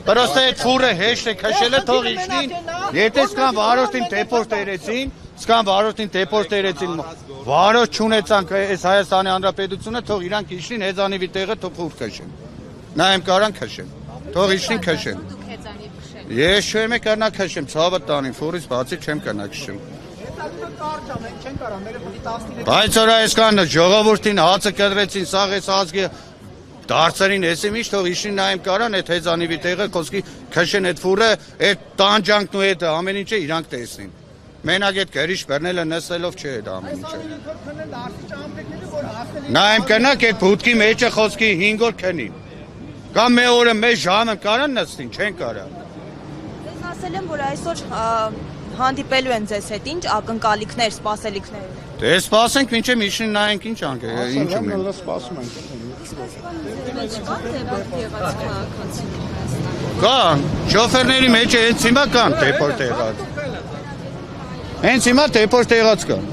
Պրոստե այդ ֆուրը հեշտ է քշելը թող իջնին, եթե սկան վարորդին դեպորտերեցին, վարորդ չունեցանք այս Հայաստանի Հանրապետությունը, թող իրանք իջնին հեծանիվի տեղը թող ֆուր քշեն։ Նա եմ կարան քշեն, թող իջնին քշեն։ Ես չեմ կրնա քշեմ, ցավը տանին, ֆուրից բացի չեմ կրնա քշեմ։ Բայց որ այսքան ժողովրդին հացը կտրեցին, սաղ այս ազգի դարձերին էսի միշտ թող իջնին նայեմ կարան այդ հեծանիվի տեղը խոսքի քշեն այդ ֆուրը, այդ տանջանքն ու այդ ամեն ինչը իրանք տեսնին։ Մենակ այդ գրիշ բռնելը նստելով չէ այդ ամեն ինչը։ Նայեմ կնակ այդ բուտքի մեջը խոսքի 5 օր քնի։ Կամ մի օրը մեծ ժամը կարան նստին, չեն կարա։ Ես ասել եմ, որ այսօր հանդիպելու են ձեզ հետ ինչ ակնկալիքներ, սպասելիքներ։ Դե սպասենք մինչև իջնին նայենք ինչ անք, ինչ ունեն։ Սպասում ենք։ Կան, շոֆերների մեջ հենց հիմա կան դեպորտ եղած։ Հենց հիմա դեպորտ եղած կան։